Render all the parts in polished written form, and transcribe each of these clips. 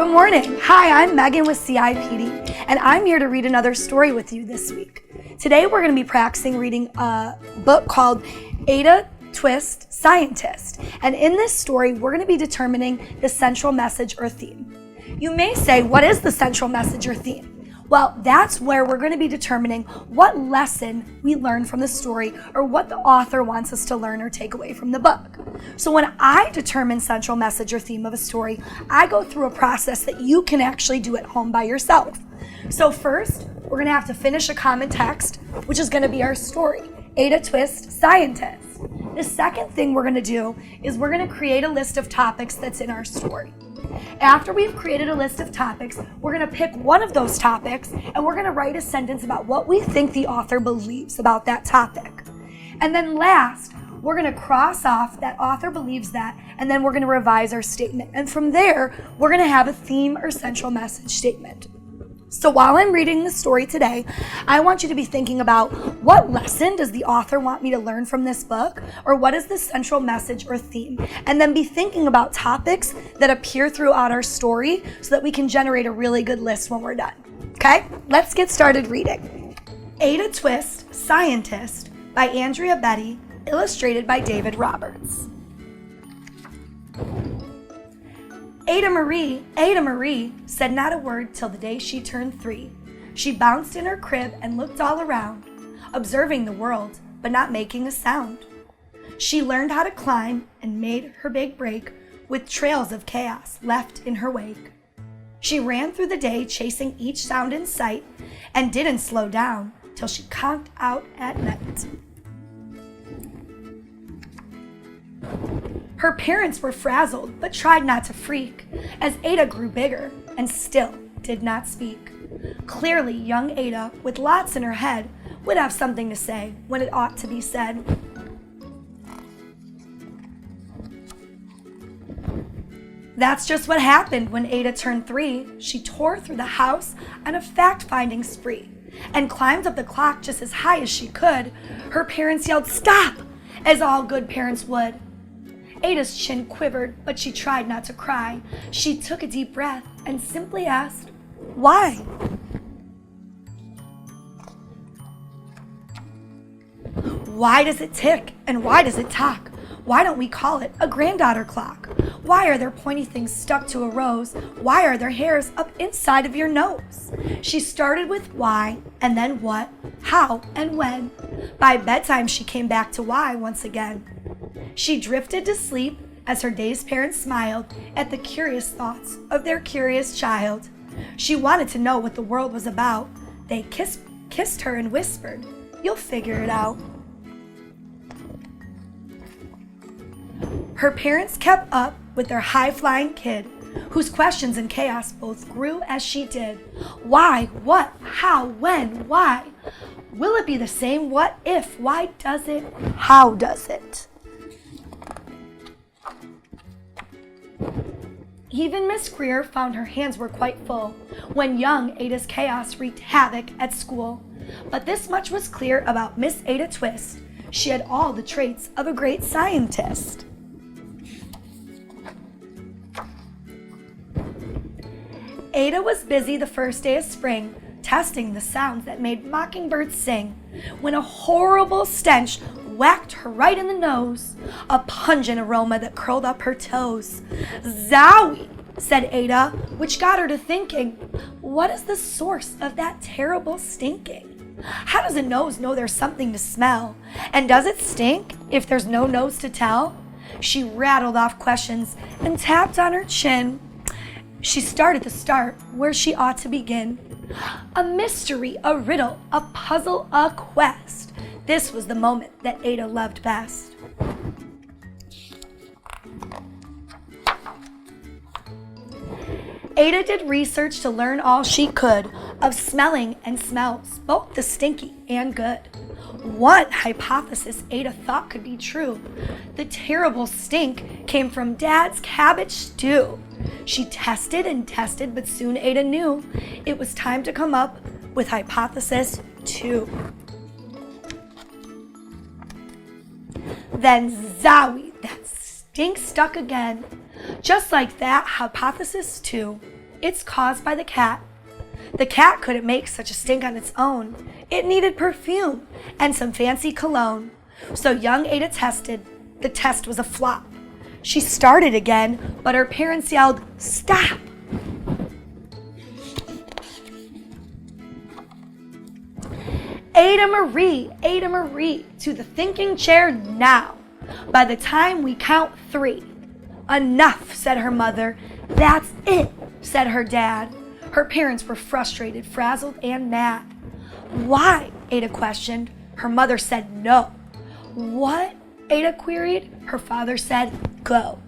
Good morning. Hi, I'm Megan with CIPD, and I'm here to read another story with you this week. Today we're going to be practicing reading a book called ELA Tuesday Scientist, and in this story we're going to be determining the central message or theme. You may say, what is the central message or theme? Well, that's where we're going to be determining what lesson we learn from the story or what the author wants us to learn or take away from the book. So when I determine central message or theme of a story, I go through a process that you can actually do at home by yourself. So first, we're going to have to finish a common text, which is going to be our story, ELA Tuesday Scientist. The second thing we're going to do is we're going to create a list of topics that's in our story. After we've created a list of topics, we're going to pick one of those topics and we're going to write a sentence about what we think the author believes about that topic. And then last, we're going to cross off that author believes that, and then we're going to revise our statement. And from there, we're going to have a theme or central message statement. So while I'm reading the story today, I want you to be thinking about what lesson does the author want me to learn from this book, or what is the central message or theme? And then be thinking about topics that appear throughout our story so that we can generate a really good list when we're done. Okay, let's get started reading. ELA Tuesday Scientist by Andrea Betty, illustrated by David Roberts. Ada Marie said not a word till the day she turned 3. She bounced in her crib and looked all around, observing the world, but not making a sound. She learned how to climb and made her big break with trails of chaos left in her wake. She ran through the day chasing each sound in sight and didn't slow down till she conked out at night. Her parents were frazzled, but tried not to freak, as Ada grew bigger and still did not speak. Clearly, young Ada, with lots in her head, would have something to say when it ought to be said. That's just what happened when Ada turned 3. She tore through the house on a fact-finding spree and climbed up the clock just as high as she could. Her parents yelled, "Stop!" as all good parents would. Ada's chin quivered, but she tried not to cry. She took a deep breath and simply asked, "Why?" Why does it tick and why does it talk? Why don't we call it a granddaughter clock? Why are there pointy things stuck to a rose? Why are there hairs up inside of your nose? She started with why, and then what, how, and when. By bedtime, she came back to why once again. She drifted to sleep as her dazed parents smiled at the curious thoughts of their curious child. She wanted to know what the world was about. They kissed her and whispered, "You'll figure it out." Her parents kept up with their high-flying kid, whose questions and chaos both grew as she did. Why? What? How? When? Why? Will it be the same? What if? Why does it? How does it? Even Miss Greer found her hands were quite full when young Ada's chaos wreaked havoc at school. But this much was clear about Miss ELA Tuesday: she had all the traits of a great scientist. Ada was busy the first day of spring, testing the sounds that made mockingbirds sing, when a horrible stench whacked her right in the nose, a pungent aroma that curled up her toes. "Zowie!" said Ada, which got her to thinking, what is the source of that terrible stinking? How does a nose know there's something to smell? And does it stink if there's no nose to tell? She rattled off questions and tapped on her chin. She started to start where she ought to begin. A mystery, a riddle, a puzzle, a quest. This was the moment that Ada loved best. Ada did research to learn all she could of smelling and smells, both the stinky and good. One hypothesis Ada thought could be true. The terrible stink came from Dad's cabbage stew. She tested and tested, but soon Ada knew it was time to come up with hypothesis 2. Then zowie, that stink stuck again. Just like that, hypothesis 2, It's caused by the cat. The cat couldn't make such a stink on its own. It needed perfume and some fancy cologne. So young Ada tested. The test was a flop. She started again, but her parents yelled, "Stop!" Ada Marie, to the thinking chair now. By the time we count 3. "Enough," said her mother. "That's it," said her dad. Her parents were frustrated, frazzled, and mad. "Why?" Ada questioned. Her mother said no. "What?" Ada queried. Her father said, "Go.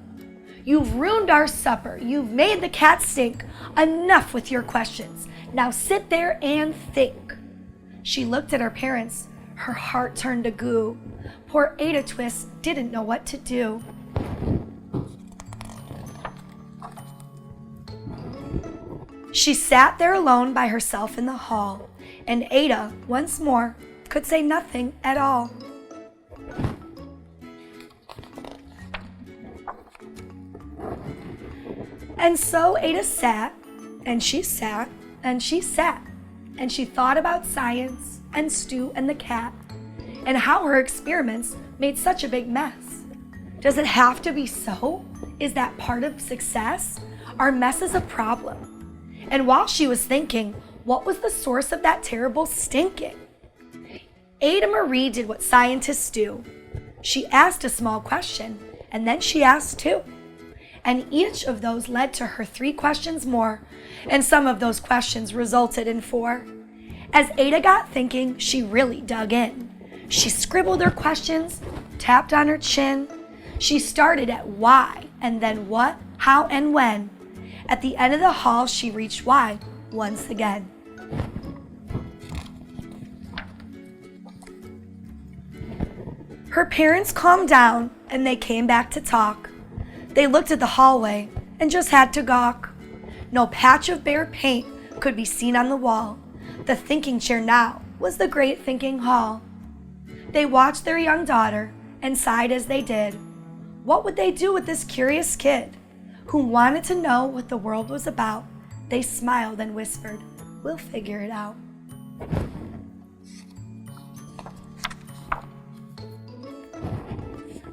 You've ruined our supper. You've made the cat stink. Enough with your questions. Now sit there and think." She looked at her parents. Her heart turned to goo. Poor Ada Twist didn't know what to do. She sat there alone by herself in the hall, and Ada, once more, could say nothing at all. And so Ada sat, and she sat, and she sat, and she thought about science, and Stu and the cat, and how her experiments made such a big mess. Does it have to be so? Is that part of success? Are messes a problem? And while she was thinking, what was the source of that terrible stinking? Ada Marie did what scientists do. She asked a small question, and then she asked 2. And each of those led to her 3 questions more, and some of those questions resulted in 4. As Ada got thinking, she really dug in. She scribbled her questions, tapped on her chin. She started at why, and then what, how, and when. At the end of the hall, she reached why once again. Her parents calmed down, and they came back to talk. They looked at the hallway and just had to gawk. No patch of bare paint could be seen on the wall. The thinking chair now was the great thinking hall. They watched their young daughter and sighed as they did. What would they do with this curious kid who wanted to know what the world was about? They smiled and whispered, "We'll figure it out."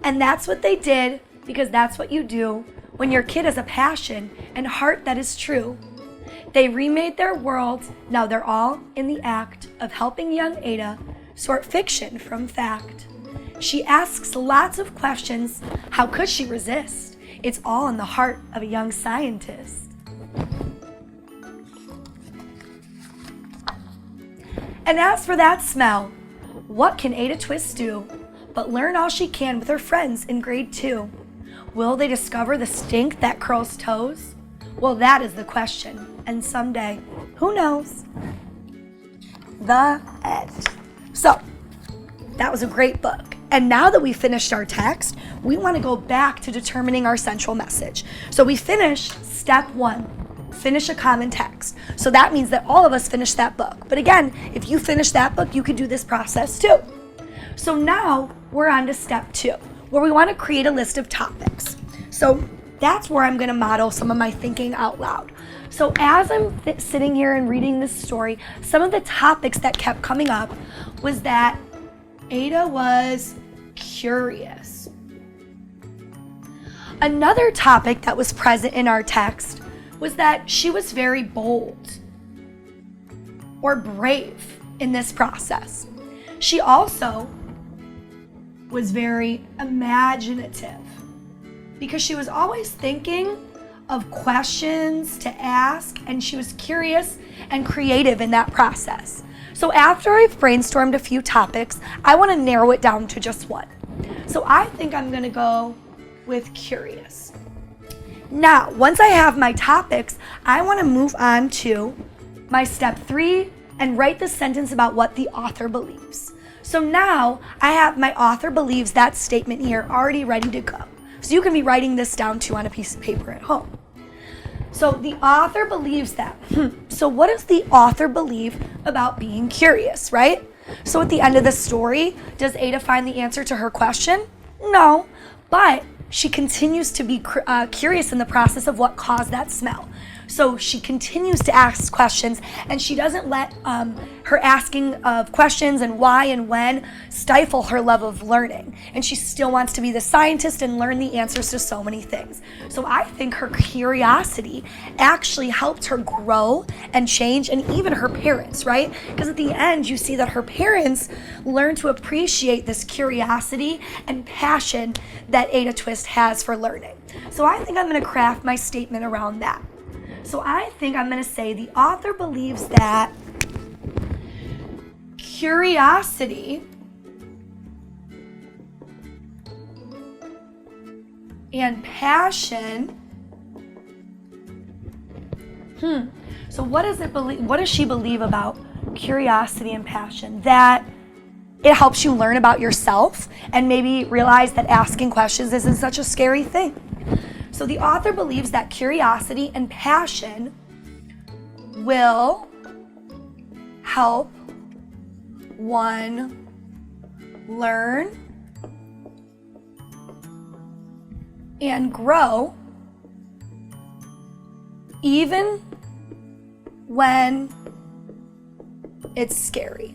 And that's what they did, because that's what you do when your kid has a passion and heart that is true. They remade their world. Now they're all in the act of helping young Ada sort fiction from fact. She asks lots of questions. How could she resist? It's all in the heart of a young scientist. And as for that smell, what can Ada Twist do but learn all she can with her friends in grade 2? Will they discover the stink that curls toes? Well, that is the question, and someday, who knows? The end. So, that was a great book. And now that we finished our text, we want to go back to determining our central message. So we finished step 1, finish a common text. So that means that all of us finished that book. But again, if you finish that book, you can do this process too. So now we're on to step 2, where we want to create a list of topics. So that's where I'm going to model some of my thinking out loud. So as I'm sitting here and reading this story, some of the topics that kept coming up was that Ada was curious. Another topic that was present in our text was that she was very bold or brave in this process. She also was very imaginative because she was always thinking of questions to ask, and she was curious and creative in that process. So after I've brainstormed a few topics, I want to narrow it down to just one. So I think I'm going to go with curious. Now, once I have my topics, I want to move on to my step 3 and write the sentence about what the author believes. So now I have my author believes that statement here already ready to go. So you can be writing this down too on a piece of paper at home. So the author believes that. So what does the author believe about being curious, right? So at the end of the story, does Ada find the answer to her question? No, but she continues to be curious in the process of what caused that smell. So she continues to ask questions, and she doesn't let her asking of questions and why and when stifle her love of learning. And she still wants to be the scientist and learn the answers to so many things. So I think her curiosity actually helped her grow and change, and even her parents, right? Because at the end, you see that her parents learn to appreciate this curiosity and passion that Ada Twist has for learning. So I think I'm going to craft my statement around that. So I think I'm going to say the author believes that curiosity and passion. So what does she believe about curiosity and passion? That it helps you learn about yourself and maybe realize that asking questions isn't such a scary thing. So the author believes that curiosity and passion will help one learn and grow even when it's scary.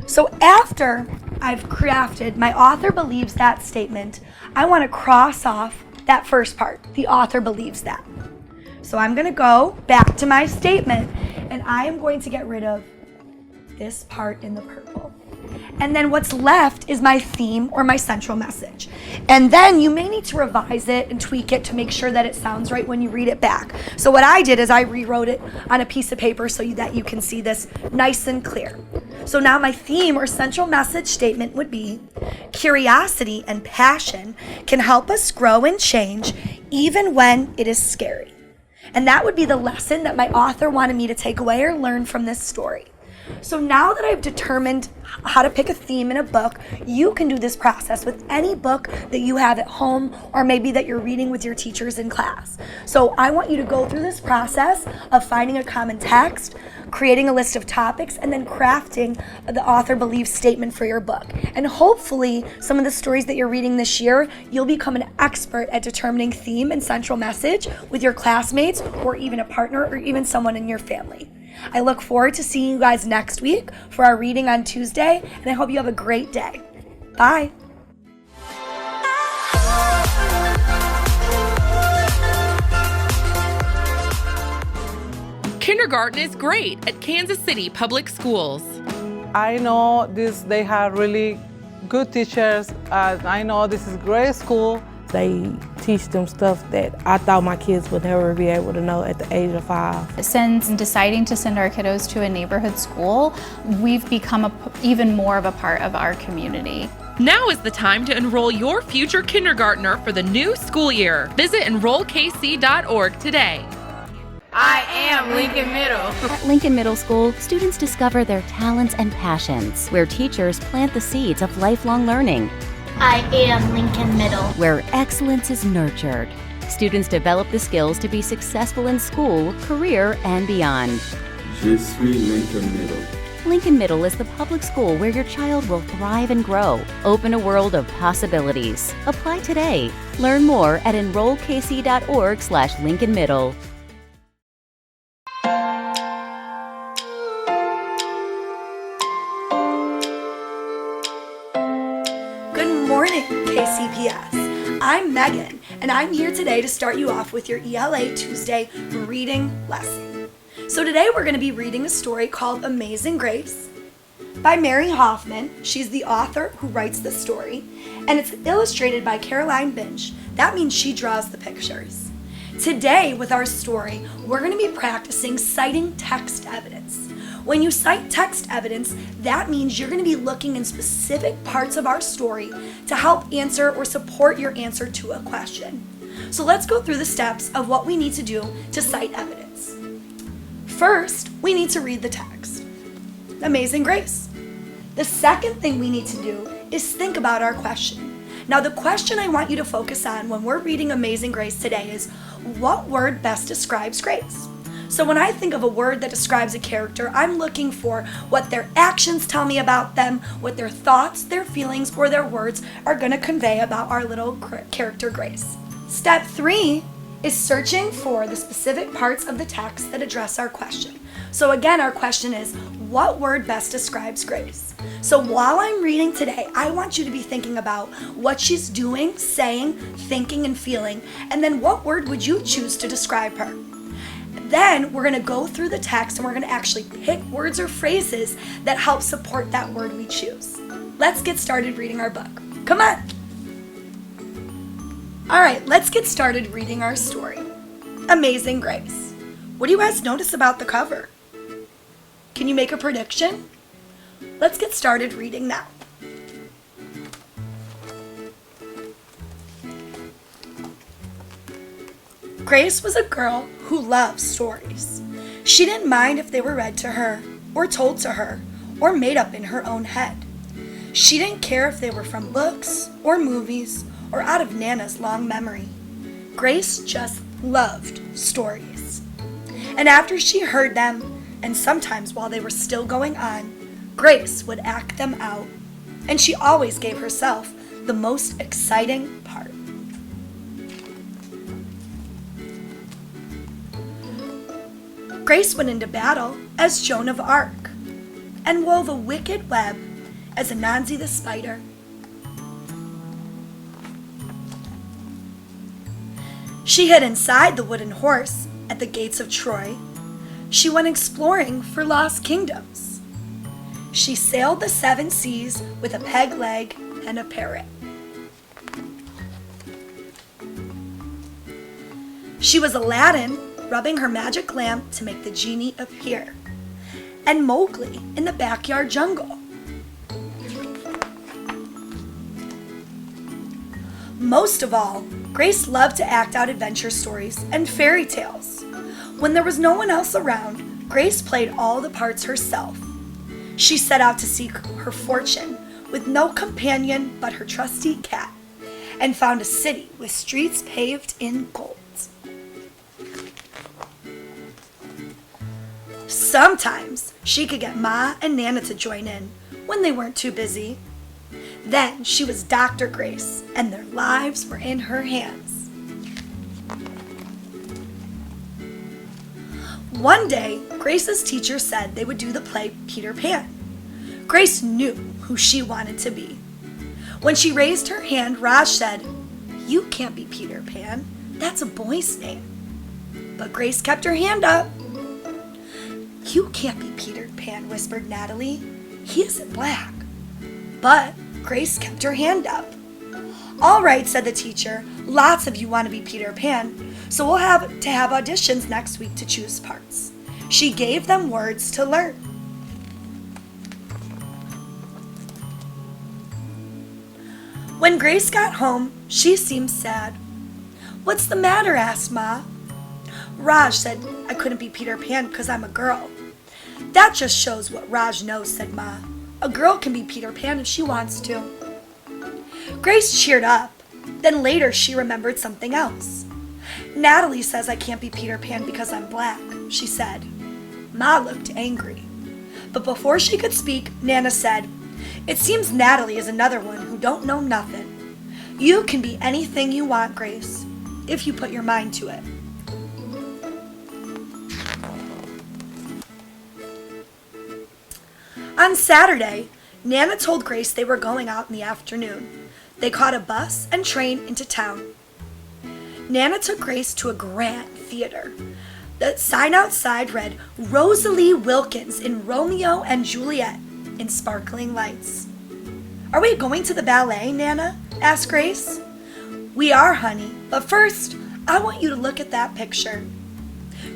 So after I've crafted my author believes that statement, I want to cross off that first part. The author believes that. So I'm going to go back to my statement, and I am going to get rid of this part in the purple. And then what's left is my theme or my central message. And then you may need to revise it and tweak it to make sure that it sounds right when you read it back. So what I did is I rewrote it on a piece of paper so that you can see this nice and clear. So now my theme or central message statement would be, curiosity and passion can help us grow and change even when it is scary. And that would be the lesson that my author wanted me to take away or learn from this story. So now that I've determined how to pick a theme in a book, you can do this process with any book that you have at home or maybe that you're reading with your teachers in class. So I want you to go through this process of finding a common text, creating a list of topics, and then crafting the author believes statement for your book. And hopefully some of the stories that you're reading this year, you'll become an expert at determining theme and central message with your classmates or even a partner or even someone in your family. I look forward to seeing you guys next week for our reading on Tuesday, and I hope you have a great day. Bye. Kindergarten is great at Kansas City Public Schools. I know they have really good teachers. I know this is a great school. They teach them stuff that I thought my kids would never be able to know at the age of 5. Since deciding to send our kiddos to a neighborhood school, we've become even more of a part of our community. Now is the time to enroll your future kindergartner for the new school year. Visit enrollkc.org today. I am Lincoln Middle. At Lincoln Middle School, students discover their talents and passions, where teachers plant the seeds of lifelong learning. I am Lincoln Middle, where excellence is nurtured. Students develop the skills to be successful in school, career, and beyond. Je suis Lincoln Middle. Lincoln Middle is the public school where your child will thrive and grow. Open a world of possibilities. Apply today. Learn more at enrollkc.org/Lincoln Middle. Good morning, KCPS. I'm Megan, and I'm here today to start you off with your ELA Tuesday reading lesson. So today we're going to be reading a story called Amazing Grace by Mary Hoffman. She's the author who writes the story, and it's illustrated by Caroline Binge. That means she draws the pictures. Today, with our story, we're going to be practicing citing text evidence. When you cite text evidence, that means you're going to be looking in specific parts of our story to help answer or support your answer to a question. So let's go through the steps of what we need to do to cite evidence. First, we need to read the text. Amazing Grace. The second thing we need to do is think about our question. Now, the question I want you to focus on when we're reading Amazing Grace today is, what word best describes Grace? So when I think of a word that describes a character, I'm looking for what their actions tell me about them, what their thoughts, their feelings, or their words are going to convey about our little character Grace. Step 3 is searching for the specific parts of the text that address our question. So again, our question is, what word best describes Grace? So while I'm reading today, I want you to be thinking about what she's doing, saying, thinking, and feeling, and then what word would you choose to describe her? Then we're going to go through the text and we're going to actually pick words or phrases that help support that word we choose. Let's get started reading our book. Come on! All right, let's get started reading our story. Amazing Grace. What do you guys notice about the cover? Can you make a prediction? Let's get started reading now. Grace was a girl who loved stories. She didn't mind if they were read to her, or told to her, or made up in her own head. She didn't care if they were from books, or movies, or out of Nana's long memory. Grace just loved stories. And after she heard them, and sometimes while they were still going on, Grace would act them out. And she always gave herself the most exciting part. Grace went into battle as Joan of Arc and wove a wicked web as Anansi the spider. She hid inside the wooden horse at the gates of Troy. She went exploring for lost kingdoms. She sailed the 7 seas with a peg leg and a parrot. She was Aladdin, rubbing her magic lamp to make the genie appear, and Mowgli in the backyard jungle. Most of all, Grace loved to act out adventure stories and fairy tales. When there was no one else around, Grace played all the parts herself. She set out to seek her fortune with no companion but her trusty cat, and found a city with streets paved in gold. Sometimes she could get Ma and Nana to join in when they weren't too busy. Then she was Dr. Grace, and their lives were in her hands. One day, Grace's teacher said they would do the play Peter Pan. Grace knew who she wanted to be. When she raised her hand, Raj said, "You can't be Peter Pan. That's a boy's name." But Grace kept her hand up. "You can't be Peter Pan," whispered Natalie. "He isn't black." But Grace kept her hand up. "All right," said the teacher. "Lots of you want to be Peter Pan, so we'll have auditions next week to choose parts." She gave them words to learn. When Grace got home, she seemed sad. "What's the matter?" asked Ma. "Raj said I couldn't be Peter Pan because I'm a girl." "That just shows what Raj knows," said Ma. "A girl can be Peter Pan if she wants to." Grace cheered up. Then later she remembered something else. "Natalie says I can't be Peter Pan because I'm black," she said. Ma looked angry. But before she could speak, Nana said, "It seems Natalie is another one who don't know nothing. You can be anything you want, Grace, if you put your mind to it." On Saturday, Nana told Grace they were going out in the afternoon. They caught a bus and train into town. Nana took Grace to a grand theater. The sign outside read, "Rosalie Wilkins in Romeo and Juliet," in sparkling lights. "Are we going to the ballet, Nana?" asked Grace. "We are, honey, but first, I want you to look at that picture."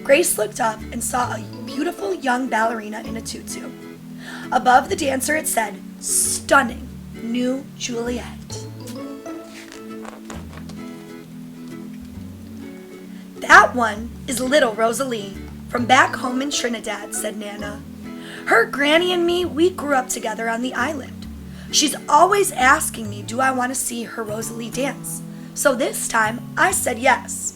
Grace looked up and saw a beautiful young ballerina in a tutu. Above the dancer it said, "Stunning New Juliet." "That one is little Rosalie from back home in Trinidad," said Nana. "Her granny and me, we grew up together on the island. She's always asking me, do I want to see her Rosalie dance? So this time I said yes."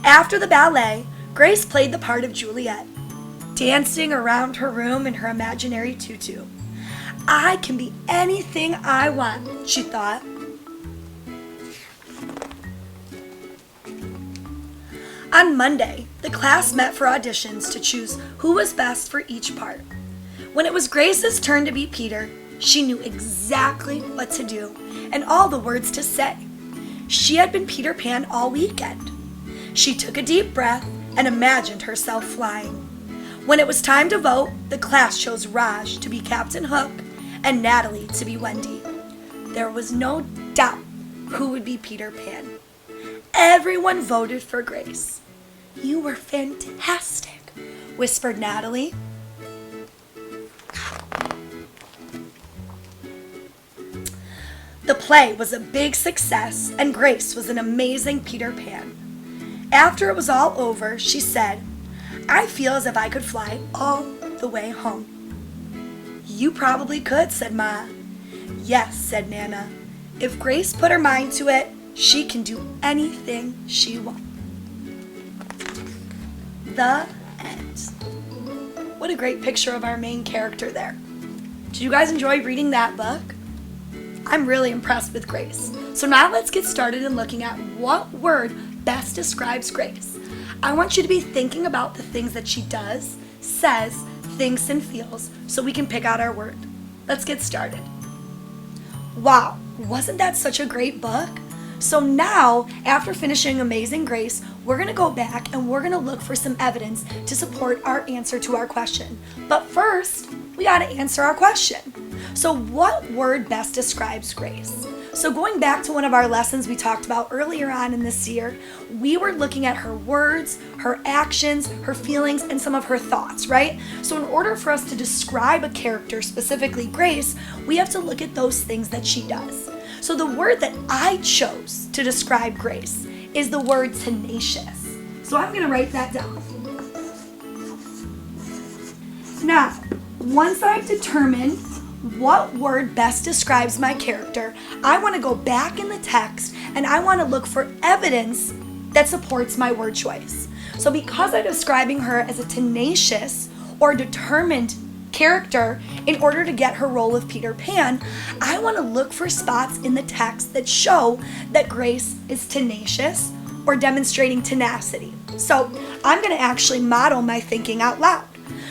After the ballet, Grace played the part of Juliet, dancing around her room in her imaginary tutu. "I can be anything I want," she thought. On Monday, the class met for auditions to choose who was best for each part. When it was Grace's turn to be Peter, she knew exactly what to do and all the words to say. She had been Peter Pan all weekend. She took a deep breath and imagined herself flying. When it was time to vote, the class chose Raj to be Captain Hook and Natalie to be Wendy. There was no doubt who would be Peter Pan. Everyone voted for Grace. "You were fantastic," whispered Natalie. The play was a big success, and Grace was an amazing Peter Pan. After it was all over, she said, "I feel as if I could fly all the way home." "You probably could," said Ma. "Yes," said Nana. "If Grace put her mind to it, she can do anything she wants." The end. What a great picture of our main character there. Did you guys enjoy reading that book? I'm really impressed with Grace. So now let's get started in looking at what word best describes Grace. I want you to be thinking about the things that she does, says, thinks, and feels so we can pick out our word. Let's get started. Wow, wasn't that such a great book? So now, after finishing Amazing Grace, we're going to go back and we're going to look for some evidence to support our answer to our question. But first, we got to answer our question. So what word best describes Grace? So going back to one of our lessons we talked about earlier on in this year, we were looking at her words, her actions, her feelings, and some of her thoughts, right? So in order for us to describe a character, specifically Grace, we have to look at those things that she does. So the word that I chose to describe Grace is the word tenacious. So I'm going to write that down. Now, once I've determined what word best describes my character, I want to go back in the text and I want to look for evidence that supports my word choice. So because I'm describing her as a tenacious or determined character in order to get her role of Peter Pan, I want to look for spots in the text that show that Grace is tenacious or demonstrating tenacity. So I'm going to actually model my thinking out loud.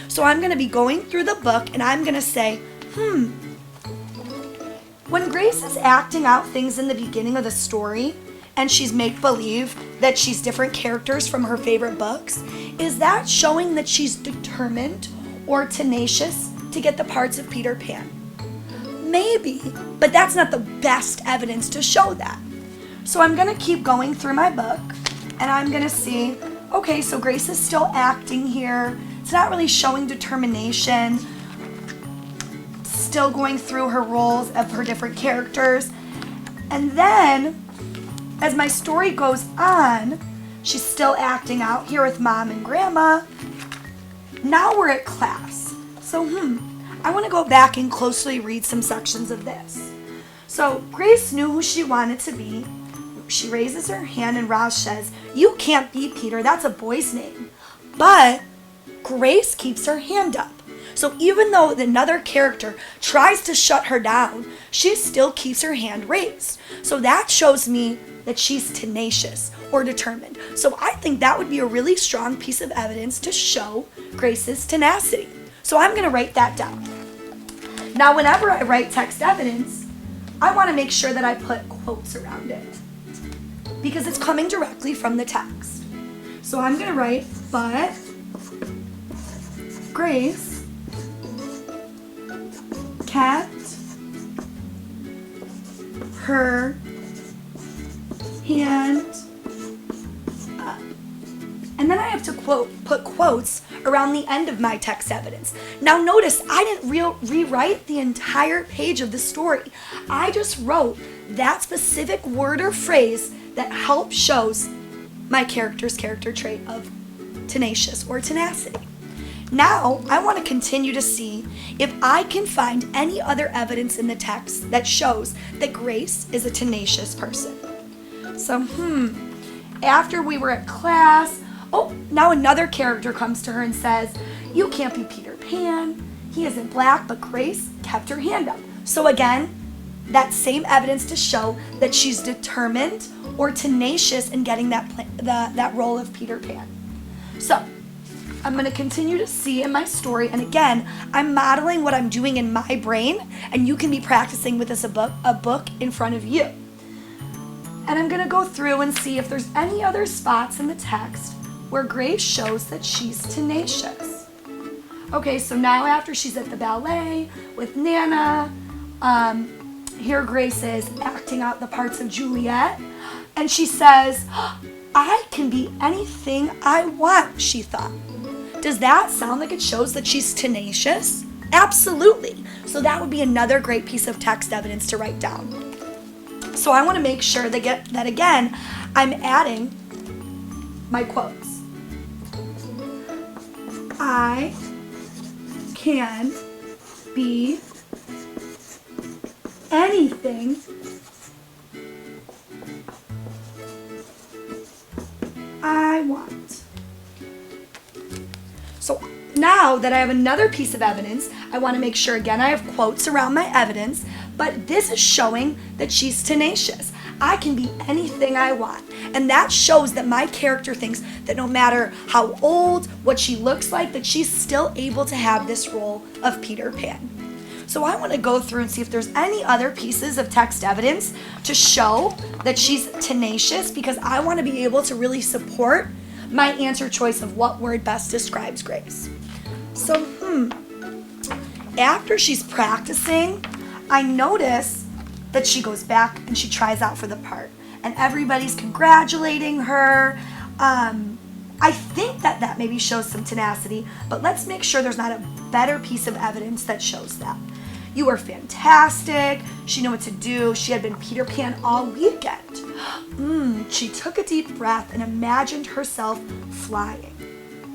So I'm going to be going through the book and I'm going to say, when Grace is acting out things in the beginning of the story and she's make-believe that she's different characters from her favorite books, is that showing that she's determined or tenacious to get the parts of Peter Pan? Maybe, but that's not the best evidence to show that. So I'm going to keep going through my book and I'm going to see, okay, so Grace is still acting here. It's not really showing determination. Still going through her roles of her different characters. And then, as my story goes on, she's still acting out here with Mom and Grandma. Now we're at class. So, I want to go back and closely read some sections of this. So, Grace knew who she wanted to be. She raises her hand and Raj says, "You can't be Peter, that's a boy's name." But Grace keeps her hand up. So even though another character tries to shut her down, she still keeps her hand raised. So that shows me that she's tenacious or determined. So I think that would be a really strong piece of evidence to show Grace's tenacity. So I'm going to write that down. Now whenever I write text evidence, I want to make sure that I put quotes around it because it's coming directly from the text. So I'm going to write, but Grace kept her hand up. And then I have to put quotes around the end of my text evidence. Now notice, I didn't rewrite the entire page of the story. I just wrote that specific word or phrase that helps shows my character's character trait of tenacious or tenacity. Now, I want to continue to see if I can find any other evidence in the text that shows that Grace is a tenacious person. So, after we were at class, now another character comes to her and says, "You can't be Peter Pan. He isn't black," but Grace kept her hand up. So again, that same evidence to show that she's determined or tenacious in getting that role of Peter Pan. So I'm going to continue to see in my story, and again, I'm modeling what I'm doing in my brain, and you can be practicing with this a book in front of you. And I'm going to go through and see if there's any other spots in the text where Grace shows that she's tenacious. Okay, so now after she's at the ballet with Nana, here Grace is acting out the parts of Juliet, and she says, "I can be anything I want," she thought. Does that sound like it shows that she's tenacious? Absolutely. So that would be another great piece of text evidence to write down. So I want to make sure that again, I'm adding my quotes. I can be anything I want. So now that I have another piece of evidence, I want to make sure again I have quotes around my evidence, but this is showing that she's tenacious. I can be anything I want. And that shows that my character thinks that no matter how old, what she looks like, that she's still able to have this role of Peter Pan. So I want to go through and see if there's any other pieces of text evidence to show that she's tenacious, because I want to be able to really support my answer choice of what word best describes Grace. So, after she's practicing, I notice that she goes back and she tries out for the part. And everybody's congratulating her. I think that maybe shows some tenacity, but let's make sure there's not a better piece of evidence that shows that. You were fantastic. She knew what to do. She had been Peter Pan all weekend. She took a deep breath and imagined herself flying.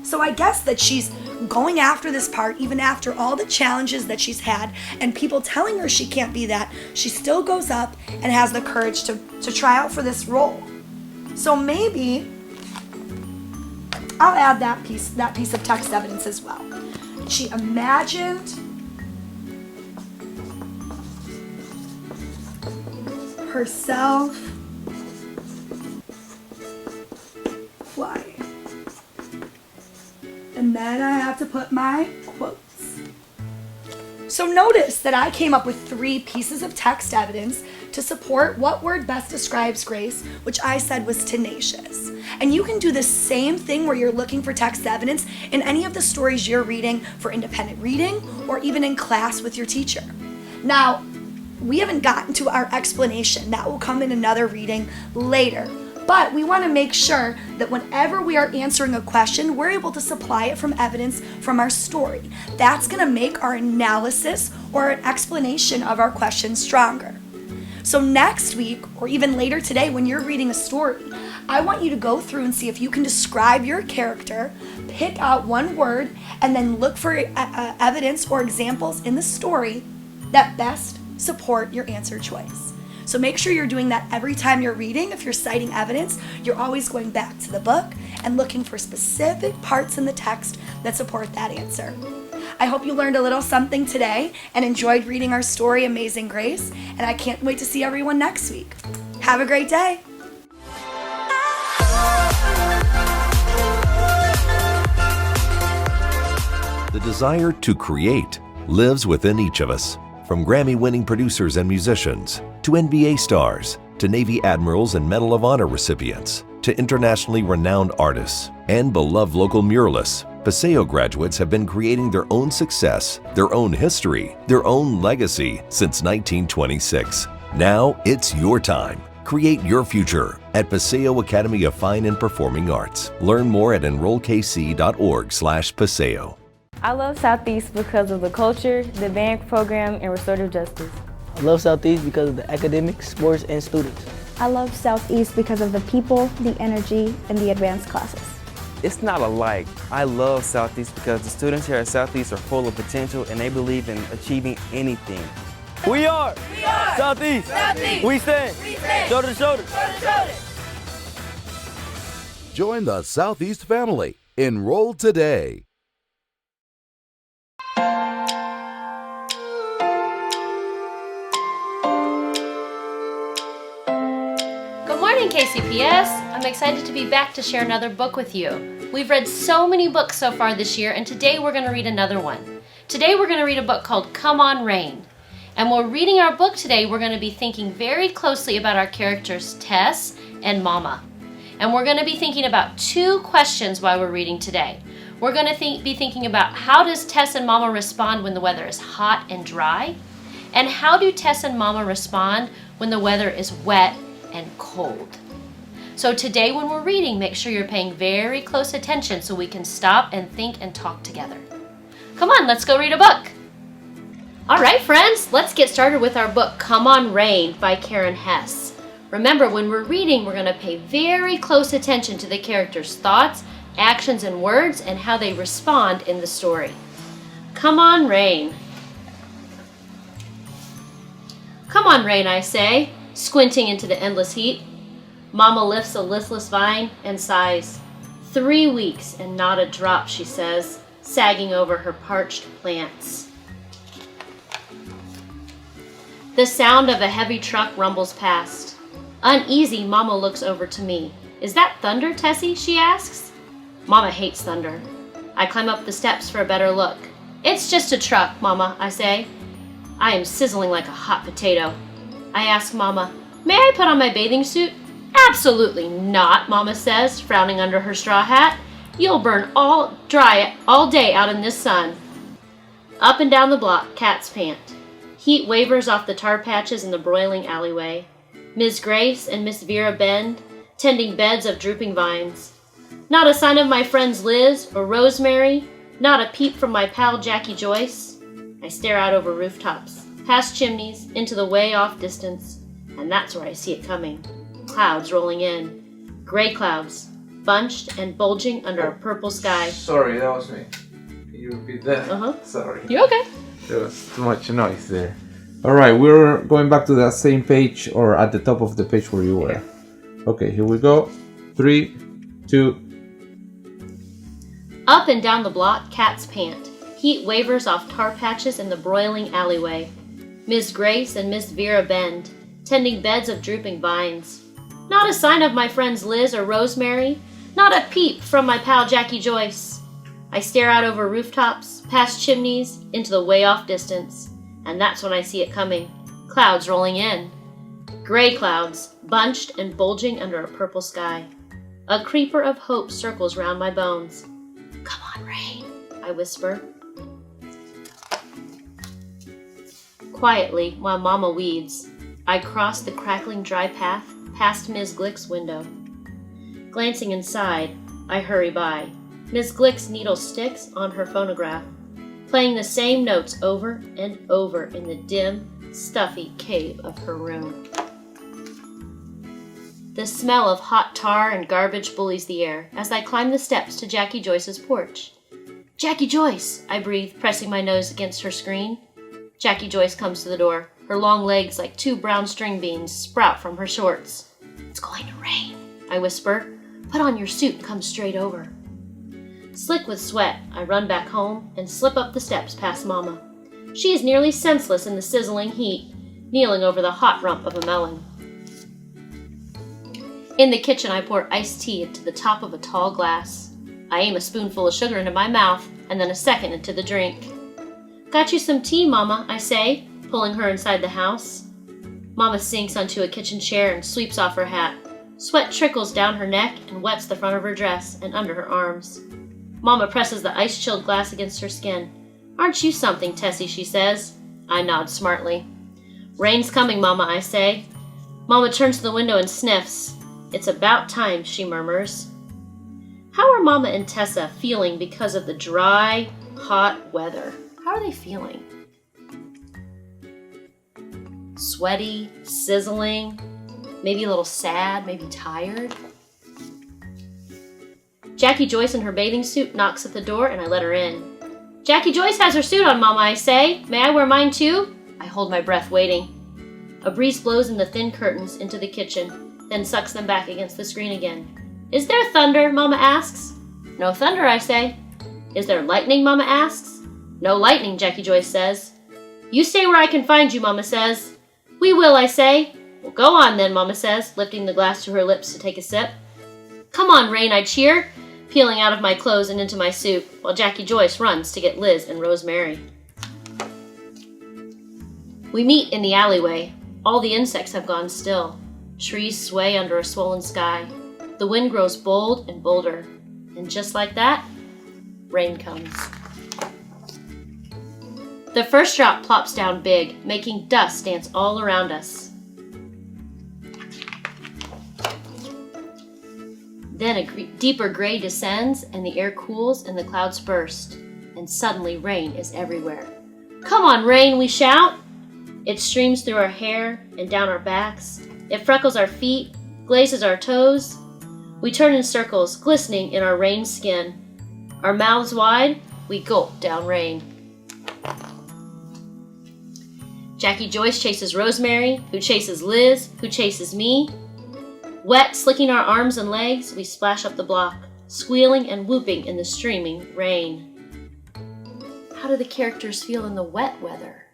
So I guess that she's going after this part even after all the challenges that she's had and people telling her she can't be that. She still goes up and has the courage to try out for this role. So maybe I'll add that piece of text evidence as well. She imagined herself flying. And then I have to put my quotes. So notice that I came up with 3 pieces of text evidence to support what word best describes Grace, which I said was tenacious. And you can do the same thing where you're looking for text evidence in any of the stories you're reading for independent reading or even in class with your teacher. Now, we haven't gotten to our explanation. That will come in another reading later. But we want to make sure that whenever we are answering a question, we're able to supply it from evidence from our story. That's going to make our analysis or an explanation of our question stronger. So next week, or even later today when you're reading a story, I want you to go through and see if you can describe your character, pick out one word, and then look for evidence or examples in the story that best support your answer choice. So make sure you're doing that every time you're reading. If you're citing evidence, you're always going back to the book and looking for specific parts in the text that support that answer. I hope you learned a little something today and enjoyed reading our story, Amazing Grace, and I can't wait to see everyone next week. Have a great day. The desire to create lives within each of us. From Grammy-winning producers and musicians, to NBA stars, to Navy admirals and Medal of Honor recipients, to internationally renowned artists, and beloved local muralists, Paseo graduates have been creating their own success, their own history, their own legacy since 1926. Now it's your time. Create your future at Paseo Academy of Fine and Performing Arts. Learn more at enrollkc.org/Paseo. I love Southeast because of the culture, the band program, and restorative justice. I love Southeast because of the academics, sports, and students. I love Southeast because of the people, the energy, and the advanced classes. It's not alike. I love Southeast because the students here at Southeast are full of potential and they believe in achieving anything. We are Southeast. Southeast. We stand shoulder to shoulder. Join the Southeast family. Enroll today. KCPS. I'm excited to be back to share another book with you. We've read so many books so far this year, and today we're going to read another one. Today we're going to read a book called Come On Rain. And while reading our book today, we're going to be thinking very closely about our characters Tess and Mama. And we're going to be thinking about two questions while we're reading today. We're going to be thinking about how does Tess and Mama respond when the weather is hot and dry? And how do Tess and Mama respond when the weather is wet and cold? So today when we're reading, make sure you're paying very close attention so we can stop and think and talk together. Come on, let's go read a book. All right, friends, let's get started with our book, Come On Rain by Karen Hess. Remember, when we're reading, we're going to pay very close attention to the characters' thoughts, actions, and words, and how they respond in the story. Come on, rain. Come on, rain, I say, squinting into the endless heat. Mama lifts a listless vine and sighs. 3 weeks and not a drop, she says, sagging over her parched plants. The sound of a heavy truck rumbles past. Uneasy, Mama looks over to me. Is that thunder, Tessie? She asks. Mama hates thunder. I climb up the steps for a better look. It's just a truck, Mama, I say. I am sizzling like a hot potato. I ask Mama, may I put on my bathing suit? Absolutely not, Mama says, frowning under her straw hat. You'll burn dry all day out in this sun. Up and down the block, cats pant. Heat wavers off the tar patches in the broiling alleyway. Ms. Grace and Miss Vera bend, tending beds of drooping vines. Not a sign of my friends Liz or Rosemary, not a peep from my pal Jackie Joyce. I stare out over rooftops, past chimneys, into the way off distance, and that's where I see it coming. Clouds rolling in. Gray clouds, bunched and bulging under a purple sky. Sorry, that was me. Can you repeat that? Sorry. You okay? There was too much noise there. Alright, we're going back to that same page, or at the top of the page where you were. Okay, here we go. 3, 2. Up and down the block, cats pant. Heat wavers off tar patches in the broiling alleyway. Miss Grace and Miss Vera bend, tending beds of drooping vines. Not a sign of my friends Liz or Rosemary, not a peep from my pal Jackie Joyce. I stare out over rooftops, past chimneys, into the way off distance, and that's when I see it coming. Clouds rolling in. Gray clouds, bunched and bulging under a purple sky. A creeper of hope circles round my bones. Come on, rain, I whisper. Quietly, while Mama weeds, I cross the crackling dry path past Ms. Glick's window. Glancing inside, I hurry by. Ms. Glick's needle sticks on her phonograph, playing the same notes over and over in the dim, stuffy cave of her room. The smell of hot tar and garbage bullies the air as I climb the steps to Jackie Joyce's porch. Jackie Joyce, I breathe, pressing my nose against her screen. Jackie Joyce comes to the door. Her long legs, like 2 brown string beans, sprout from her shorts. It's going to rain, I whisper. Put on your suit and come straight over. Slick with sweat, I run back home and slip up the steps past Mama. She is nearly senseless in the sizzling heat, kneeling over the hot rump of a melon. In the kitchen, I pour iced tea into the top of a tall glass. I aim a spoonful of sugar into my mouth and then a second into the drink. Got you some tea, Mama, I say, pulling her inside the house. Mama sinks onto a kitchen chair and sweeps off her hat. Sweat trickles down her neck and wets the front of her dress and under her arms. Mama presses the ice-chilled glass against her skin. Aren't you something, Tessie, she says. I nod smartly. Rain's coming, Mama, I say. Mama turns to the window and sniffs. It's about time, she murmurs. How are Mama and Tessa feeling because of the dry, hot weather? How are they feeling? Sweaty, sizzling, maybe a little sad, maybe tired. Jackie Joyce in her bathing suit knocks at the door and I let her in. Jackie Joyce has her suit on, Mama, I say. May I wear mine too? I hold my breath waiting. A breeze blows in the thin curtains into the kitchen, then sucks them back against the screen again. Is there thunder? Mama asks. No thunder, I say. Is there lightning? Mama asks. No lightning, Jackie Joyce says. You stay where I can find you, Mama says. We will, I say. Well, go on then, Mama says, lifting the glass to her lips to take a sip. Come on, Rain, I cheer, peeling out of my clothes and into my soup, while Jackie Joyce runs to get Liz and Rosemary. We meet in the alleyway. All the insects have gone still. Trees sway under a swollen sky. The wind grows bold and bolder. And just like that, rain comes. The first drop plops down big, making dust dance all around us. Then a deeper gray descends, and the air cools and the clouds burst. And suddenly rain is everywhere. Come on, rain, we shout. It streams through our hair and down our backs. It freckles our feet, glazes our toes. We turn in circles, glistening in our rain skin. Our mouths wide, we gulp down rain. Jackie Joyce chases Rosemary, who chases Liz, who chases me. Wet, slicking our arms and legs, we splash up the block, squealing and whooping in the streaming rain. How do the characters feel in the wet weather?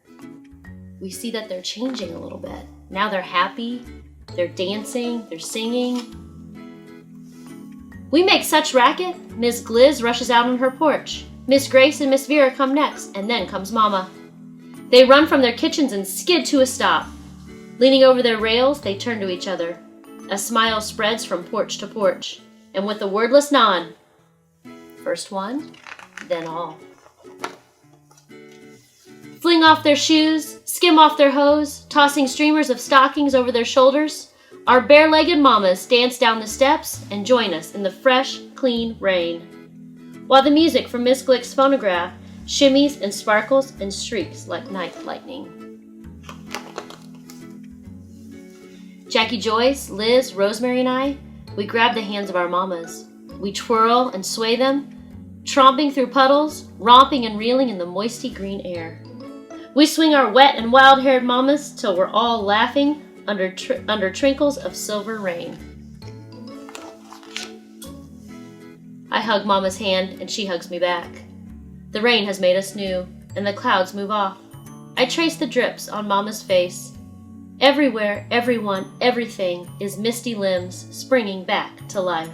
We see that they're changing a little bit. Now they're happy, they're dancing, they're singing. We make such racket, Miss Gliz rushes out on her porch. Miss Grace and Miss Vera come next, and then comes Mama. They run from their kitchens and skid to a stop. Leaning over their rails, they turn to each other. A smile spreads from porch to porch, and with a wordless nod, first one, then all. Fling off their shoes, skim off their hose, tossing streamers of stockings over their shoulders, our bare-legged mamas dance down the steps and join us in the fresh, clean rain, while the music from Miss Glick's phonograph shimmies and sparkles and streaks like night lightning. Jackie Joyce, Liz, Rosemary, and I, we grab the hands of our mamas. We twirl and sway them, tromping through puddles, romping and reeling in the moisty green air. We swing our wet and wild-haired mamas till we're all laughing under trinkles of silver rain. I hug Mama's hand and she hugs me back. The rain has made us new, and the clouds move off. I trace the drips on Mama's face. Everywhere, everyone, everything is misty limbs springing back to life.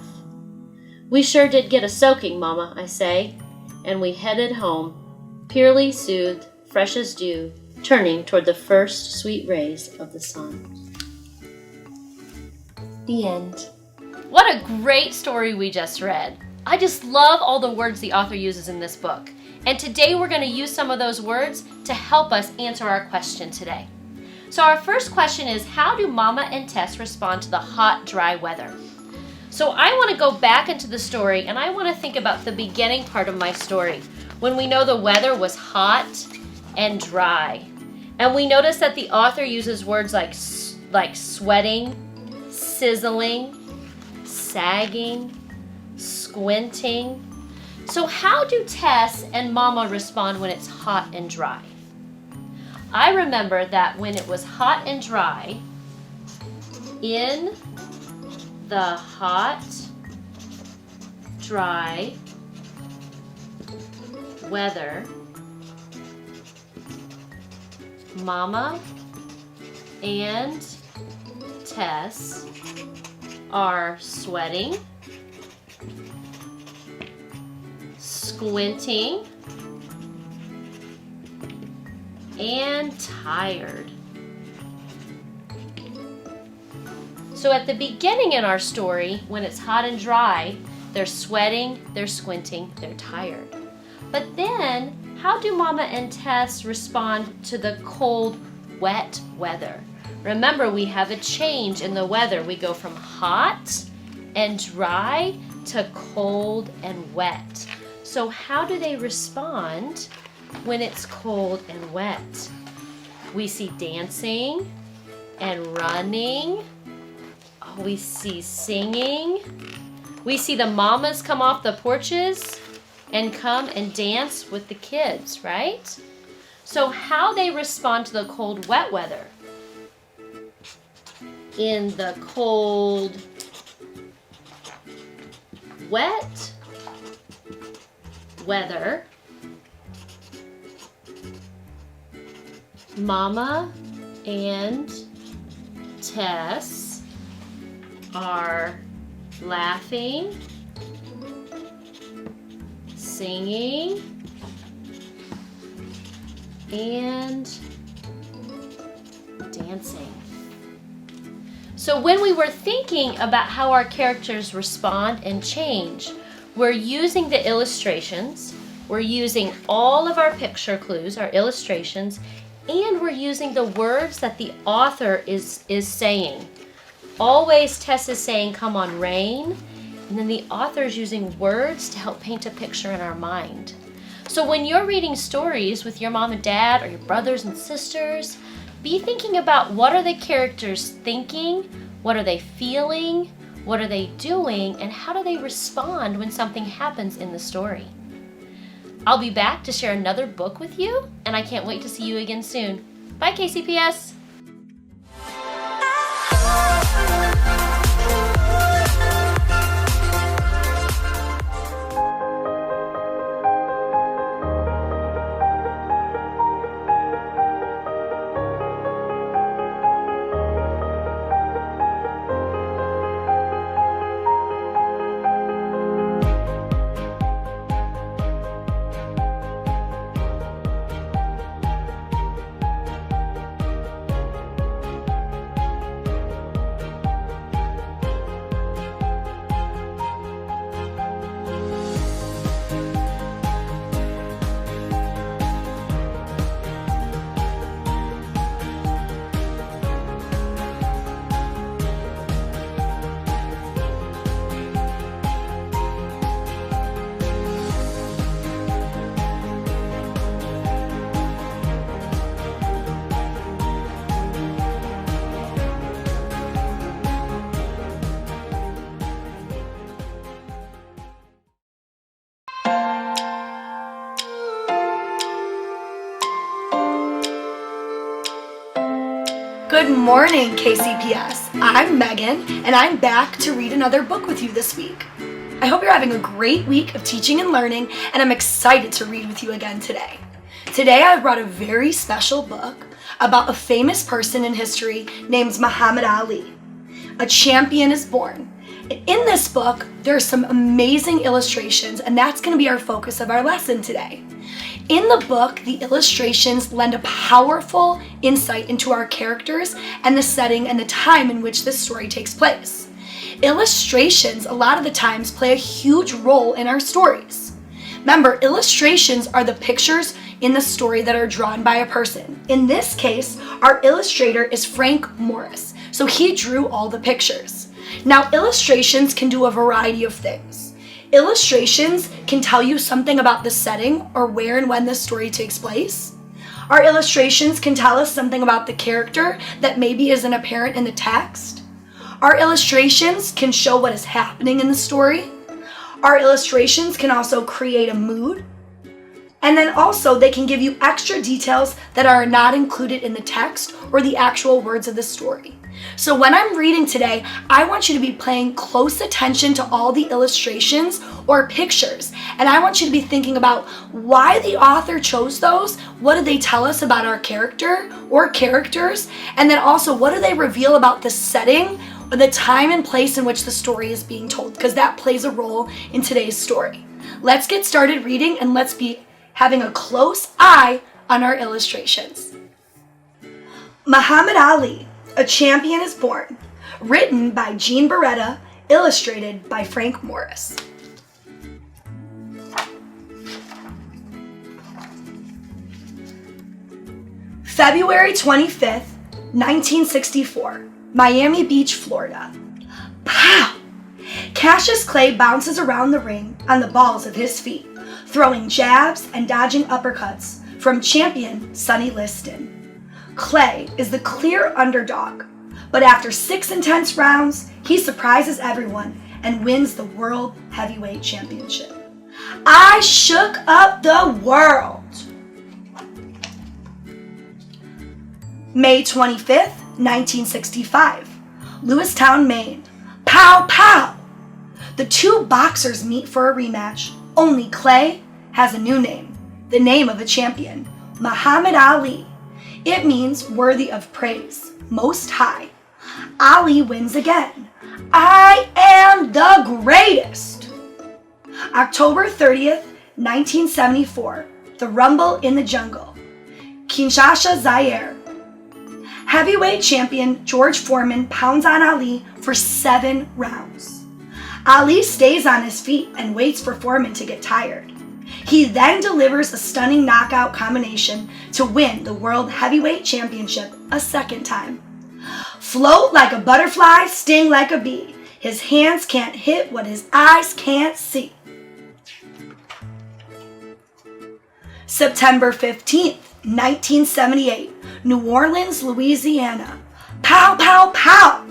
We sure did get a soaking, Mama, I say, and we headed home, purely soothed, fresh as dew, turning toward the first sweet rays of the sun. The end. What a great story we just read. I just love all the words the author uses in this book. And today we're going to use some of those words to help us answer our question today. So our first question is, how do Mama and Tess respond to the hot, dry weather? So I want to go back into the story and I want to think about the beginning part of my story, when we know the weather was hot and dry. And we notice that the author uses words like sweating, sizzling, sagging, squinting. So how do Tess and Mama respond when it's hot and dry? I remember that when it was hot and dry, in the hot, dry weather, Mama and Tess are sweating, squinting, and tired. So at the beginning in our story, when it's hot and dry, they're sweating, they're squinting, they're tired. But then, how do Mama and Tess respond to the cold, wet weather? Remember, we have a change in the weather. We go from hot and dry to cold and wet. So how do they respond when it's cold and wet? We see dancing and running. Oh, we see singing. We see the mamas come off the porches and come and dance with the kids, right? So how they respond to the cold, wet weather? In the cold, wet weather, Mama and Tess are laughing, singing, and dancing. So when we were thinking about how our characters respond and change, we're using the illustrations, we're using all of our picture clues, our illustrations, and we're using the words that the author is saying. Always Tess is saying, "Come on, rain," and then the author is using words to help paint a picture in our mind. So when you're reading stories with your mom and dad or your brothers and sisters, be thinking about what are the characters thinking, what are they feeling, what are they doing, and how do they respond when something happens in the story. I'll be back to share another book with you, and I can't wait to see you again soon. Bye, KCPS! Good morning, KCPS. I'm Megan, and I'm back to read another book with you this week. I hope you're having a great week of teaching and learning, and I'm excited to read with you again today. Today I've brought a very special book about a famous person in history named Muhammad Ali. A champion is born. In this book, there are some amazing illustrations, and that's going to be our focus of our lesson today. In the book, the illustrations lend a powerful insight into our characters and the setting and the time in which this story takes place. Illustrations, a lot of the times, play a huge role in our stories. Remember, illustrations are the pictures in the story that are drawn by a person. In this case, our illustrator is Frank Morris, so he drew all the pictures. Now, illustrations can do a variety of things. Illustrations can tell you something about the setting or where and when the story takes place. Our illustrations can tell us something about the character that maybe isn't apparent in the text. Our illustrations can show what is happening in the story. Our illustrations can also create a mood. And then also they can give you extra details that are not included in the text or the actual words of the story. So when I'm reading today, I want you to be paying close attention to all the illustrations or pictures. And I want you to be thinking about why the author chose those, what do they tell us about our character or characters, and then also what do they reveal about the setting or the time and place in which the story is being told, because that plays a role in today's story. Let's get started reading, and let's be having a close eye on our illustrations. Muhammad Ali, A Champion is Born, written by Jean Beretta, illustrated by Frank Morris. February 25th, 1964, Miami Beach, Florida. Pow! Cassius Clay bounces around the ring on the balls of his feet, throwing jabs and dodging uppercuts from champion Sonny Liston. Clay is the clear underdog, but after 6 intense rounds, he surprises everyone and wins the World Heavyweight Championship. I shook up the world. May 25th, 1965, Lewistown, Maine. Pow, pow! The two boxers meet for a rematch. Only Clay has a new name, the name of a champion, Muhammad Ali. It means worthy of praise, most high. Ali wins again. I am the greatest. October 30th, 1974, the Rumble in the Jungle. Kinshasa, Zaire. Heavyweight champion George Foreman pounds on Ali for 7 rounds. Ali stays on his feet and waits for Foreman to get tired. He then delivers a stunning knockout combination to win the World Heavyweight Championship a second time. Float like a butterfly, sting like a bee. His hands can't hit what his eyes can't see. September 15th, 1978, New Orleans, Louisiana. Pow, pow, pow!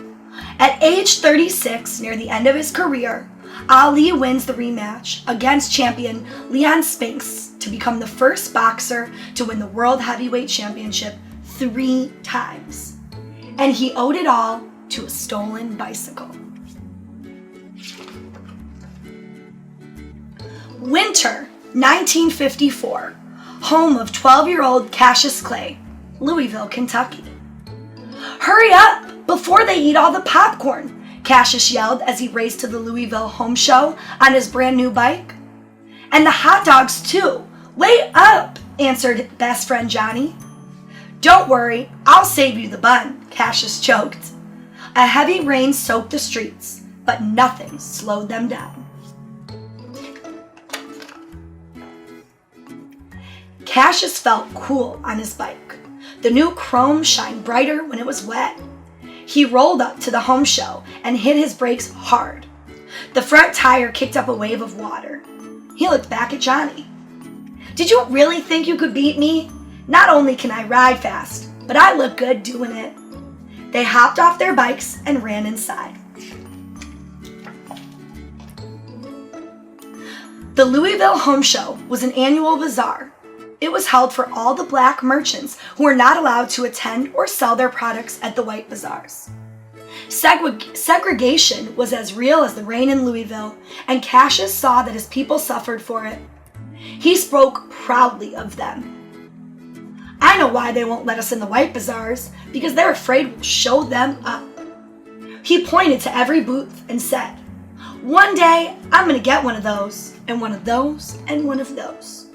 At age 36, near the end of his career, Ali wins the rematch against champion Leon Spinks to become the first boxer to win the World Heavyweight Championship 3 times. And he owed it all to a stolen bicycle. Winter, 1954. Home of 12-year-old Cassius Clay, Louisville, Kentucky. Hurry up before they eat all the popcorn, Cassius yelled as he raced to the Louisville home show on his brand new bike. And the hot dogs too. Wait up, answered best friend Johnny. Don't worry, I'll save you the bun, Cassius choked. A heavy rain soaked the streets, but nothing slowed them down. Cassius felt cool on his bike. The new chrome shined brighter when it was wet. He rolled up to the home show and hit his brakes hard. The front tire kicked up a wave of water. He looked back at Johnny. Did you really think you could beat me? Not only can I ride fast, but I look good doing it. They hopped off their bikes and ran inside. The Louisville Home Show was an annual bazaar. It was held for all the black merchants who were not allowed to attend or sell their products at the white bazaars. Segregation was as real as the rain in Louisville, and Cassius saw that his people suffered for it. He spoke proudly of them. I know why they won't let us in the white bazaars, because they're afraid we'll show them up. He pointed to every booth and said, one day I'm going to get one of those, and one of those, and one of those.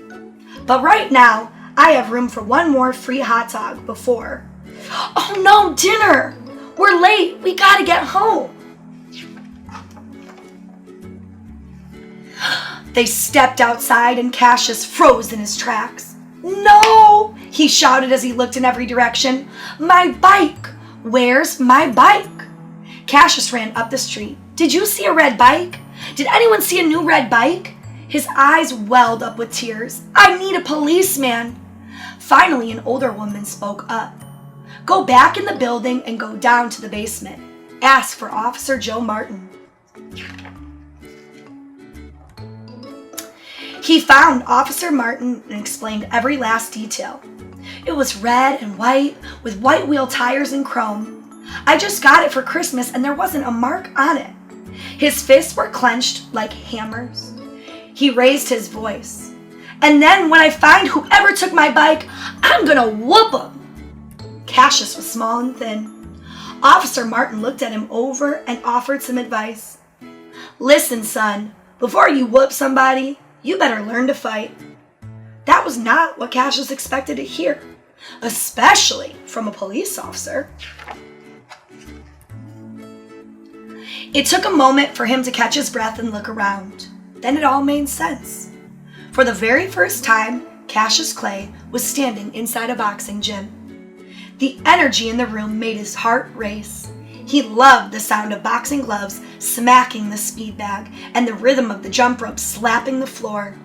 But right now, I have room for one more free hot dog before. Oh no, dinner! We're late, we gotta get home. They stepped outside and Cassius froze in his tracks. No! He shouted as he looked in every direction. My bike! Where's my bike? Cassius ran up the street. Did you see a red bike? Did anyone see a new red bike? His eyes welled up with tears. I need a policeman. Finally, an older woman spoke up. Go back in the building and go down to the basement. Ask for Officer Joe Martin. He found Officer Martin and explained every last detail. It was red and white with white wheel tires and chrome. I just got it for Christmas and there wasn't a mark on it. His fists were clenched like hammers. He raised his voice. And then when I find whoever took my bike, I'm gonna whoop him. Cassius was small and thin. Officer Martin looked at him over and offered some advice. Listen, son, before you whoop somebody, you better learn to fight. That was not what Cassius expected to hear, especially from a police officer. It took a moment for him to catch his breath and look around. Then it all made sense. For the very first time, Cassius Clay was standing inside a boxing gym. The energy in the room made his heart race. He loved the sound of boxing gloves smacking the speed bag and the rhythm of the jump rope slapping the floor.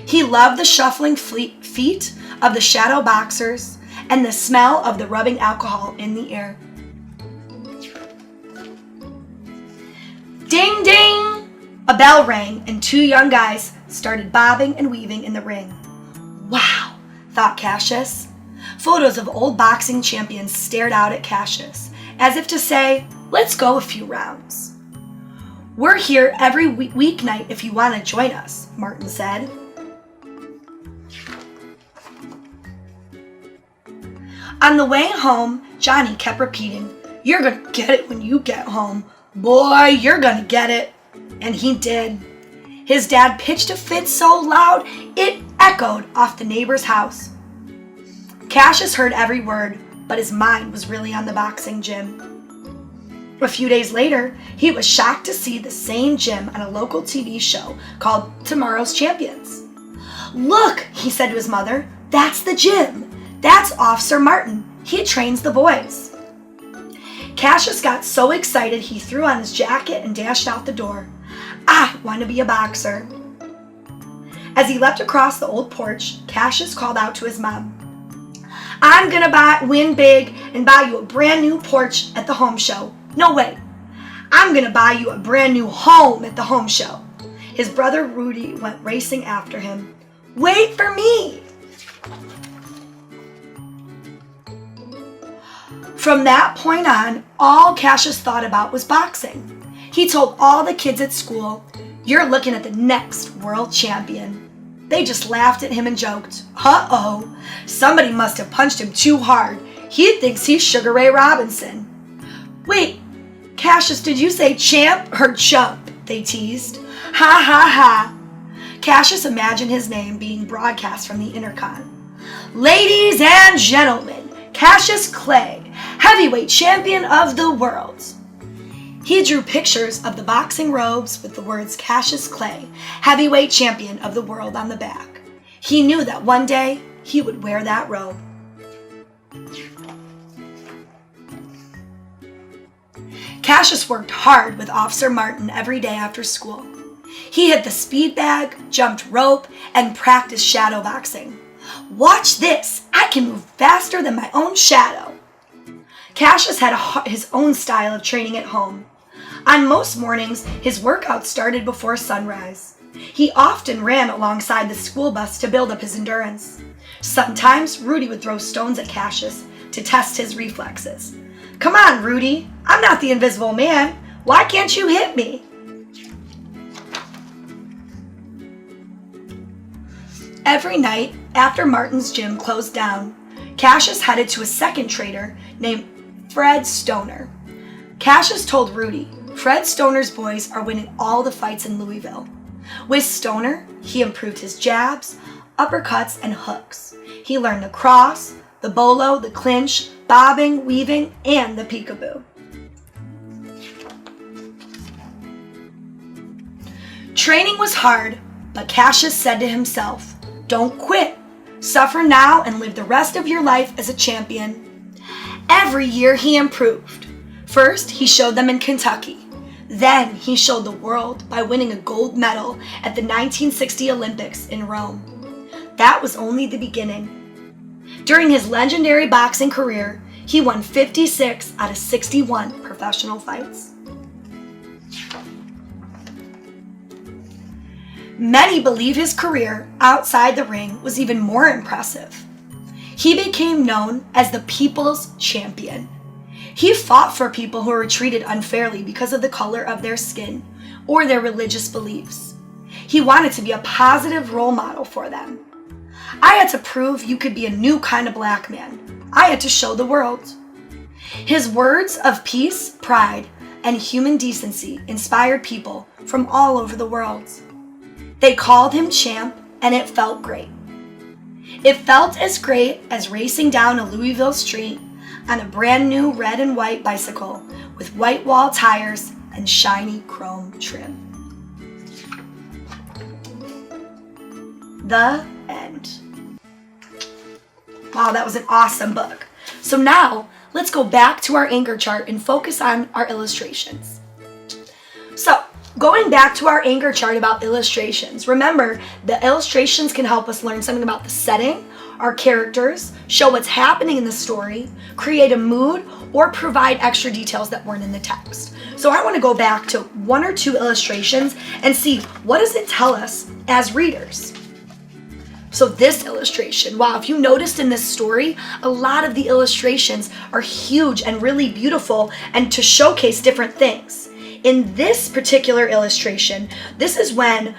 He loved the shuffling feet of the shadow boxers and the smell of the rubbing alcohol in the air. Ding, ding! A bell rang and 2 young guys started bobbing and weaving in the ring. Wow, thought Cassius. Photos of old boxing champions stared out at Cassius, as if to say, let's go a few rounds. We're here every weeknight if you want to join us, Martin said. On the way home, Johnny kept repeating, You're gonna get it when you get home. Boy, you're gonna get it. And he did. His dad pitched a fit so loud, it echoed off the neighbor's house. Cassius heard every word, but his mind was really on the boxing gym. A few days later, he was shocked to see the same gym on a local TV show called Tomorrow's Champions. Look, he said to his mother, that's the gym. That's Officer Martin. He trains the boys. Cassius got so excited he threw on his jacket and dashed out the door. I want to be a boxer. As he leapt across the old porch, Cassius called out to his mom, I'm gonna win big and buy you a brand new porch at the home show. No way. I'm gonna buy you a brand new home at the home show. His brother Rudy went racing after him. Wait for me. From that point on, all Cassius thought about was boxing. He told all the kids at school, you're looking at the next world champion. They just laughed at him and joked, uh-oh, somebody must have punched him too hard. He thinks he's Sugar Ray Robinson. Wait, Cassius, did you say champ or chump? They teased. Ha ha ha. Cassius imagined his name being broadcast from the intercom. Ladies and gentlemen, Cassius Clay, heavyweight champion of the world. He drew pictures of the boxing robes with the words Cassius Clay, heavyweight champion of the world on the back. He knew that one day he would wear that robe. Cassius worked hard with Officer Martin every day after school. He hit the speed bag, jumped rope, and practiced shadow boxing. Watch this! I can move faster than my own shadow. Cassius had his own style of training at home. On most mornings, his workout started before sunrise. He often ran alongside the school bus to build up his endurance. Sometimes, Rudy would throw stones at Cassius to test his reflexes. Come on, Rudy, I'm not the invisible man. Why can't you hit me? Every night, after Martin's gym closed down, Cassius headed to a second trainer named Fred Stoner. Cassius told Rudy, Fred Stoner's boys are winning all the fights in Louisville. With Stoner, he improved his jabs, uppercuts, and hooks. He learned the cross, the bolo, the clinch, bobbing, weaving, and the peekaboo. Training was hard, but Cassius said to himself, don't quit. Suffer now and live the rest of your life as a champion. Every year he improved. First, he showed them in Kentucky. Then he showed the world by winning a gold medal at the 1960 Olympics in Rome. That was only the beginning. During his legendary boxing career, he won 56 out of 61 professional fights. Many believe his career outside the ring was even more impressive. He became known as the People's Champion. He fought for people who were treated unfairly because of the color of their skin or their religious beliefs. He wanted to be a positive role model for them. I had to prove you could be a new kind of black man. I had to show the world. His words of peace, pride, and human decency inspired people from all over the world. They called him champ, and it felt great. It felt as great as racing down a Louisville street on a brand new red and white bicycle with white wall tires and shiny chrome trim. The end. Wow, that was an awesome book. So now, let's go back to our anchor chart and focus on our illustrations. So, going back to our anchor chart about illustrations, remember, the illustrations can help us learn something about the setting, our characters, show what's happening in the story, create a mood, or provide extra details that weren't in the text. So I want to go back to one or two illustrations and see what does it tell us as readers. So this illustration, wow, if you noticed in this story, a lot of the illustrations are huge and really beautiful and to showcase different things. In this particular illustration, this is when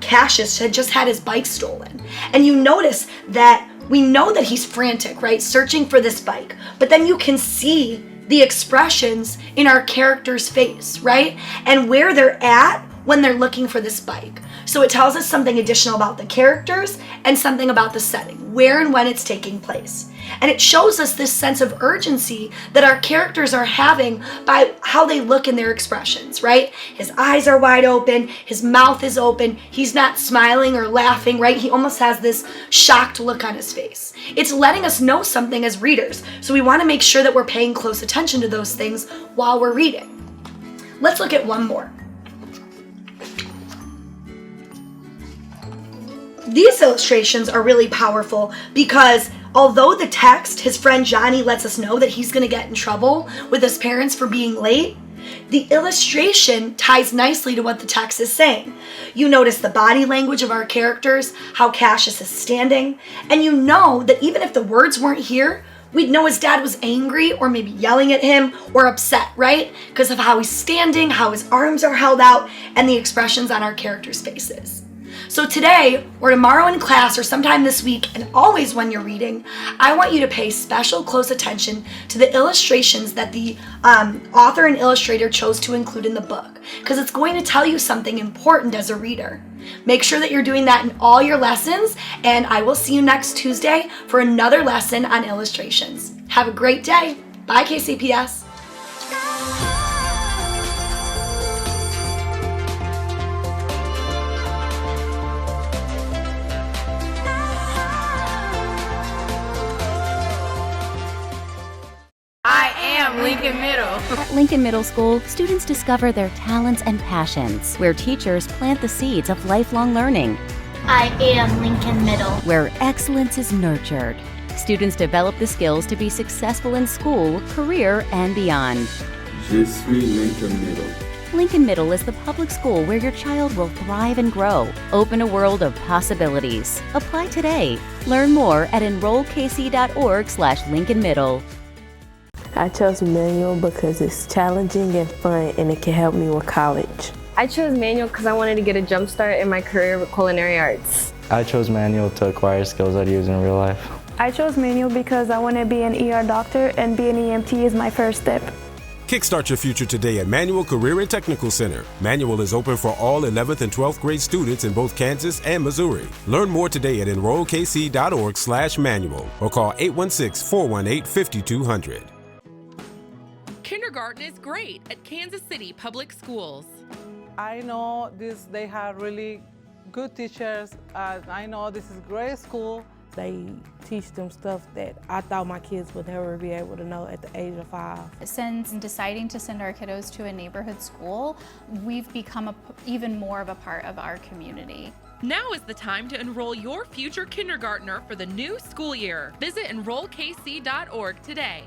Cassius had just had his bike stolen. And you notice that we know that he's frantic, right? Searching for this bike. But then you can see the expressions in our character's face, right? And where they're at when they're looking for this bike. So it tells us something additional about the characters and something about the setting, where and when it's taking place. And it shows us this sense of urgency that our characters are having by how they look in their expressions, right? His eyes are wide open, his mouth is open, he's not smiling or laughing, right? He almost has this shocked look on his face. It's letting us know something as readers, so we want to make sure that we're paying close attention to those things while we're reading. Let's look at one more. These illustrations are really powerful because although the text, his friend Johnny lets us know that he's going to get in trouble with his parents for being late, the illustration ties nicely to what the text is saying. You notice the body language of our characters, how Cassius is standing, and you know that even if the words weren't here, we'd know his dad was angry or maybe yelling at him or upset, right? Because of how he's standing, how his arms are held out, and the expressions on our characters' faces. So today, or tomorrow in class, or sometime this week, and always when you're reading, I want you to pay special close attention to the illustrations that the author and illustrator chose to include in the book, because it's going to tell you something important as a reader. Make sure that you're doing that in all your lessons, and I will see you next Tuesday for another lesson on illustrations. Have a great day. Bye, KCPS. I am Lincoln Middle. At Lincoln Middle School, students discover their talents and passions, where teachers plant the seeds of lifelong learning. I am Lincoln Middle. Where excellence is nurtured. Students develop the skills to be successful in school, career, and beyond. Je suis Lincoln Middle. Lincoln Middle is the public school where your child will thrive and grow. Open a world of possibilities. Apply today. Learn more at enrollkc.org/Lincoln Middle. I chose manual because it's challenging and fun, and it can help me with college. I chose manual because I wanted to get a jump start in my career with culinary arts. I chose manual to acquire skills I'd use in real life. I chose manual because I want to be an ER doctor, and being an EMT is my first step. Kickstart your future today at Manual Career and Technical Center. Manual is open for all 11th and 12th grade students in both Kansas and Missouri. Learn more today at enrollkc.org/manual or call 816-418-5200. Kindergarten is great at Kansas City Public Schools. I know they have really good teachers. I know this is a great school. They teach them stuff that I thought my kids would never be able to know at the age of 5. Since deciding to send our kiddos to a neighborhood school, we've become even more of a part of our community. Now is the time to enroll your future kindergartner for the new school year. Visit enrollkc.org today.